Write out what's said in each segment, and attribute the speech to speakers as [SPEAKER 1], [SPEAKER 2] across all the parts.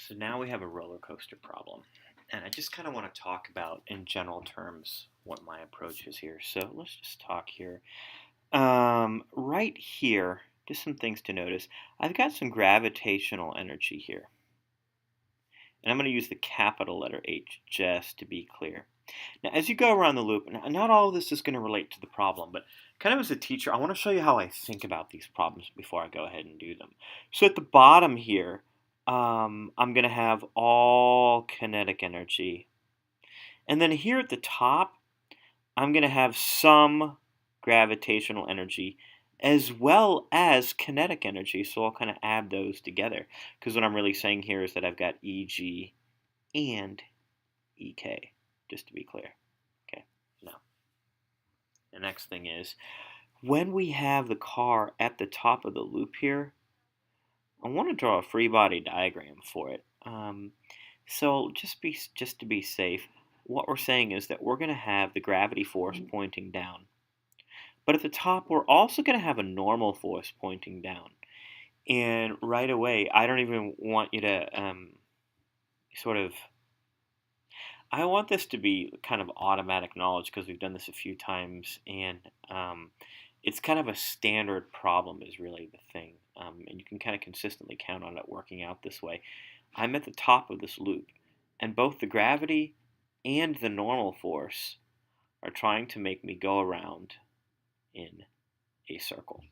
[SPEAKER 1] So now we have a roller coaster problem. And I just kind of want to talk about, in general terms, what my approach is here. So let's just talk here. Right here, just some things to notice. I've got some gravitational energy here. And I'm going to use the capital letter H just to be clear. Now, as you go around the loop, not all of this is going to relate to the problem, but kind of as a teacher, I want to show you how I think about these problems before I go ahead and do them. So at the bottom here, I'm going to have all kinetic energy. And then here at the top, I'm going to have some gravitational energy as well as kinetic energy. So I'll kind of add those together. Because what I'm really saying here is that I've got Eg and Ek, just to be clear. Okay, now, the next thing is, when we have the car at the top of the loop here, I want to draw a free body diagram for it. So just to be safe, what we're saying is that we're going to have the gravity force pointing down. But at the top, we're also going to have a normal force pointing down. And right away, I don't even want you to I want this to be kind of automatic knowledge because we've done this a few times, and it's kind of a standard problem is really the thing. And you can kind of consistently count on it working out this way. I'm at the top of this loop, and both the gravity and the normal force are trying to make me go around in a circle.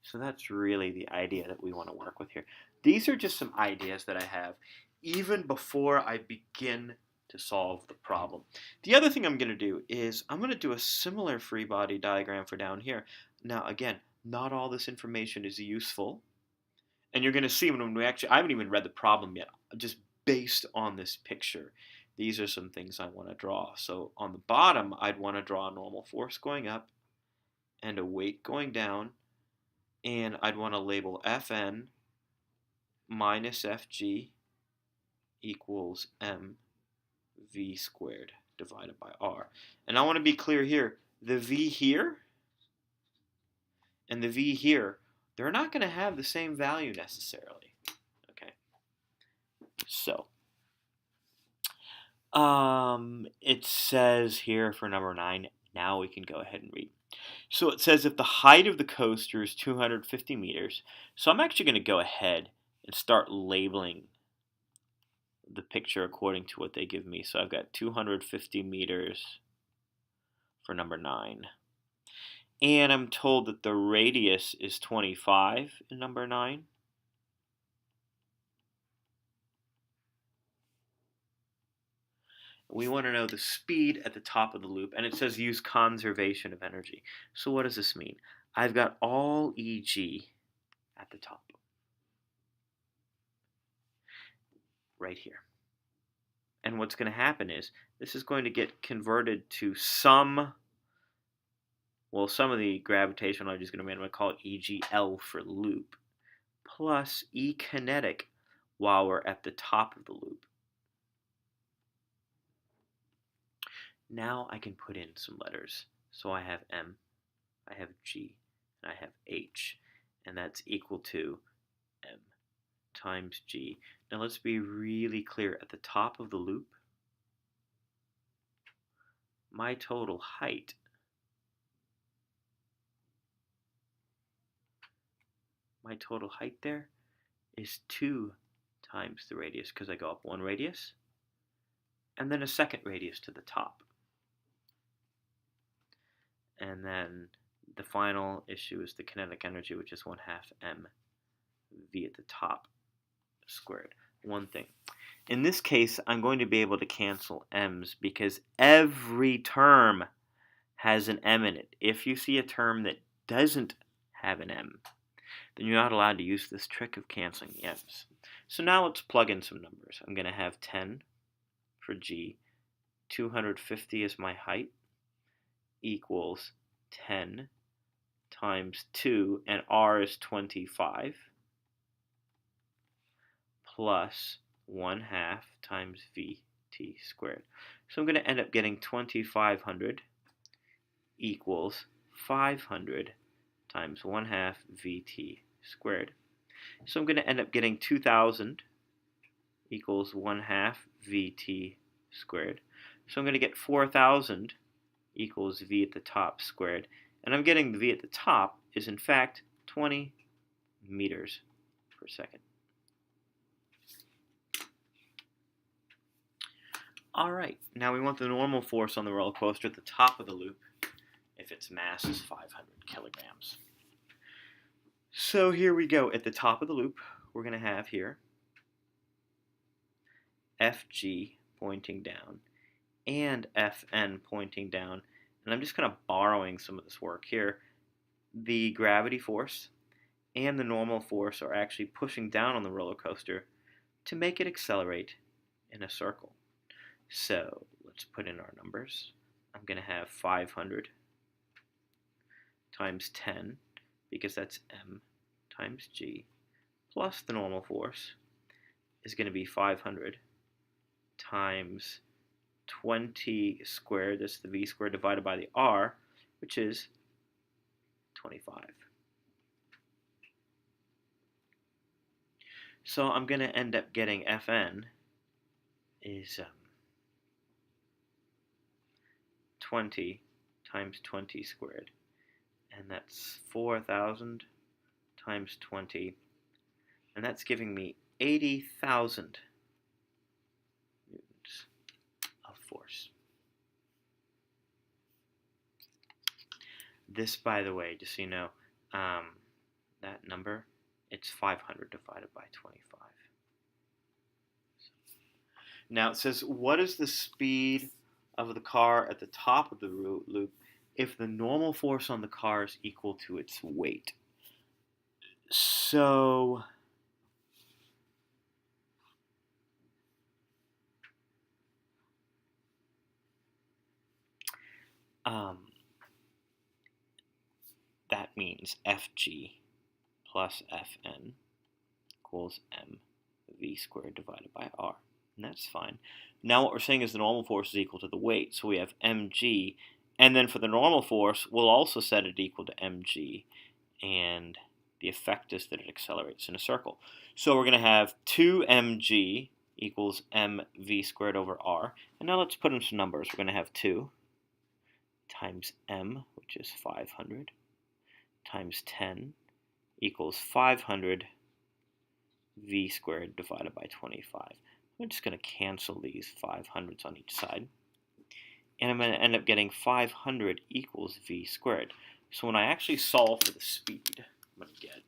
[SPEAKER 1] So that's really the idea that we want to work with here. These are just some ideas that I have even before I begin to solve the problem. The other thing I'm going to do is I'm going to do a similar free body diagram for down here. Now again, not all this information is useful. And you're going to see when we actually, I haven't even read the problem yet, just based on this picture. These are some things I want to draw. So on the bottom, I'd want to draw a normal force going up and a weight going down. And I'd want to label Fn minus Fg equals mv squared divided by r. And I want to be clear here, the v here and the v here, they're not going to have the same value necessarily. Okay, so it says here for number 9, now we can go ahead and read. So it says if the height of the coaster is 250 meters, so I'm actually going to go ahead and start labeling the picture according to what they give me. So I've got 250 meters for number 9. And I'm told that the radius is 25 in number 9. We want to know the speed at the top of the loop, and it says use conservation of energy. So what does this mean? I've got all Eg at the top, right here. And what's going to happen is this is going to get converted to some of the gravitational energy is going to be, I'm going to call it EGL for loop, plus E kinetic while we're at the top of the loop. Now I can put in some letters. So I have M, I have G, and I have H, and that's equal to M times G. Now let's be really clear. At the top of the loop, my total height there is 2 times the radius because I go up 1 radius and then a second radius to the top. And then the final issue is the kinetic energy, which is 1/2 mv at the top squared. One thing. In this case, I'm going to be able to cancel m's because every term has an m in it. If you see a term that doesn't have an m, then you're not allowed to use this trick of canceling the m's. So now let's plug in some numbers. I'm going to have 10 for g, 250 is my height, equals 10 times 2, and r is 25, plus 1/2 times vt squared. So I'm going to end up getting 2500 equals 500 times 1/2 vt squared. So I'm going to end up getting 2,000 equals 1/2 VT squared. So I'm going to get 4,000 equals V at the top squared. And I'm getting the V at the top is in fact 20 meters per second. Alright, now we want the normal force on the roller coaster at the top of the loop if its mass is 500 kilograms. So here we go. At the top of the loop, we're going to have here FG pointing down and Fn pointing down. And I'm just kind of borrowing some of this work here. The gravity force and the normal force are actually pushing down on the roller coaster to make it accelerate in a circle. So let's put in our numbers. I'm going to have 500 times 10, because that's m times g, plus the normal force is going to be 500 times 20 squared, that's the v squared, divided by the r, which is 25. So I'm going to end up getting Fn is 20 times 20 squared, and that's 4,000 times 20, and that's giving me 80,000 newtons of force. This, by the way, just so you know, that number, it's 500 divided by 25. Now it says, what is the speed of the car at the top of the loop if the normal force on the car is equal to its weight? So that means Fg plus Fn equals mv squared divided by r. And that's fine. Now what we're saying is the normal force is equal to the weight. So we have mg, and then for the normal force, we'll also set it equal to mg. And the effect is that it accelerates in a circle. So we're going to have 2mg equals mv squared over r. And now let's put in some numbers. We're going to have 2 times m, which is 500, times 10 equals 500 v squared divided by 25. I'm just going to cancel these 500s on each side. And I'm going to end up getting 500 equals v squared. So when I actually solve for the speed, I'm going to get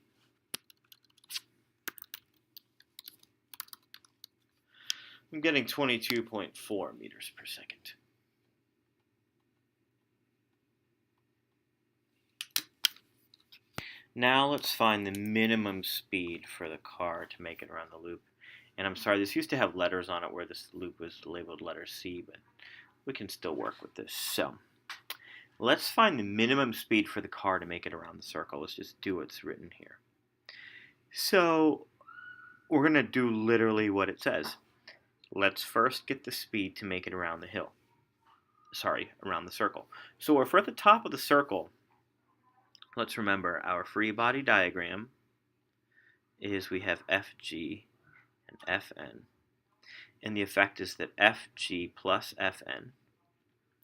[SPEAKER 1] I'm getting 22.4 meters per second. Now let's find the minimum speed for the car to make it around the loop. And I'm sorry, this used to have letters on it where this loop was labeled letter C, but we can still work with this. So let's find the minimum speed for the car to make it around the circle. Let's just do what's written here. So we're going to do literally what it says. Let's first get the speed to make it around the hill. Sorry, around the circle. So if we're at the top of the circle, let's remember our free body diagram is we have Fg and Fn. And the effect is that Fg plus Fn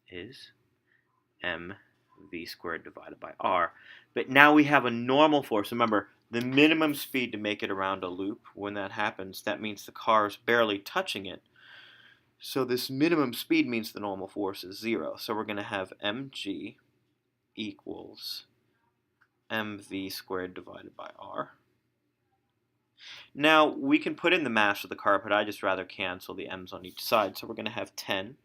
[SPEAKER 1] is mv squared divided by r. But now we have a normal force. Remember, the minimum speed to make it around a loop, when that happens, that means the car is barely touching it. So this minimum speed means the normal force is 0. So we're going to have mg equals mv squared divided by r. Now, we can put in the mass of the car, but I just rather cancel the m's on each side. So we're going to have 10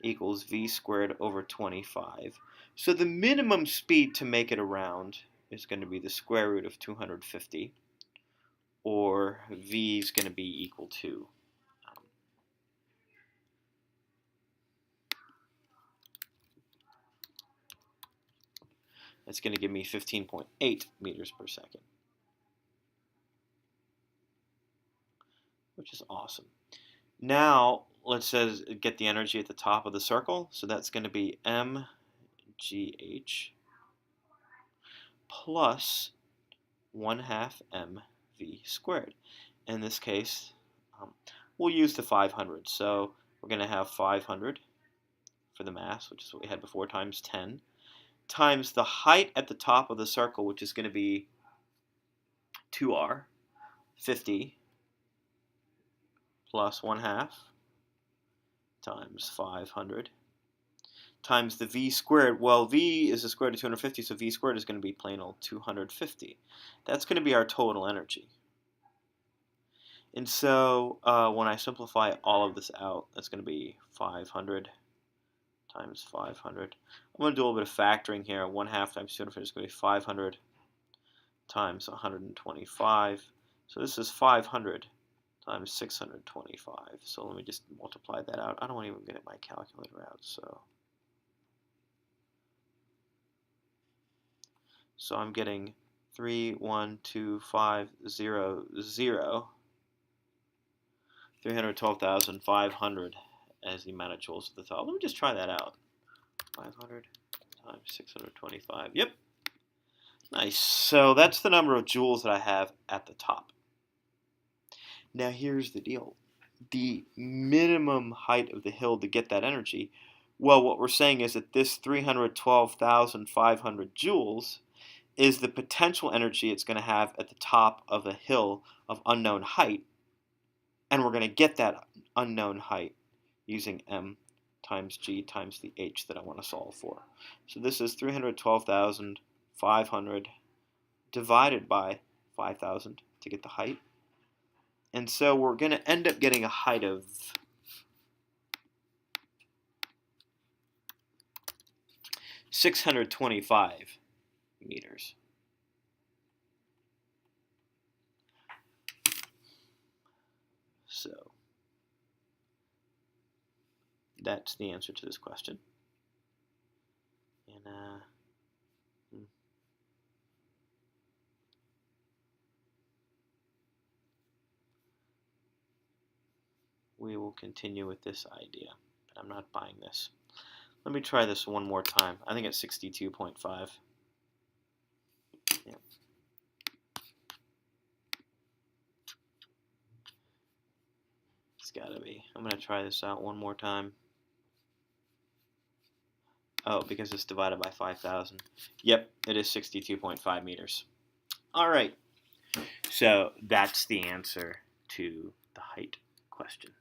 [SPEAKER 1] equals v squared over 25. So the minimum speed to make it around is going to be the square root of 250, or v is going to be equal to that's going to give me 15.8 meters per second, which is awesome. Now, let's get the energy at the top of the circle. So that's going to be mgh plus 1/2 m v squared. In this case, we'll use the 500. So we're going to have 500 for the mass, which is what we had before, times 10, times the height at the top of the circle, which is going to be 2r, 50, plus 1/2, times 500, times the v squared. Well, v is the square root of 250, so v squared is going to be plain old 250. That's going to be our total energy. And so when I simplify all of this out, that's going to be 500 times 500. I'm going to do a little bit of factoring here. 1/2 times 250 is going to be 500 times 125. So this is 500 times 625. So let me just multiply that out. I don't want to even get my calculator out. So I'm getting 312,500, 312,500 as the amount of joules at the top. Let me just try that out. 500 times 625. Yep. Nice. So that's the number of joules that I have at the top. Now here's the deal. The minimum height of the hill to get that energy, well, what we're saying is that this 312,500 joules is the potential energy it's going to have at the top of a hill of unknown height, and we're going to get that unknown height using m times g times the h that I want to solve for. So this is 312,500 divided by 5,000 to get the height. And so we're going to end up getting a height of 625 meters. So that's the answer to this question. And we will continue with this idea, but I'm not buying this. Let me try this one more time. I think it's 62.5. Yeah. It's gotta be. I'm gonna try this out one more time. Oh, because it's divided by 5,000. Yep, it is 62.5 meters. All right, so that's the answer to the height question.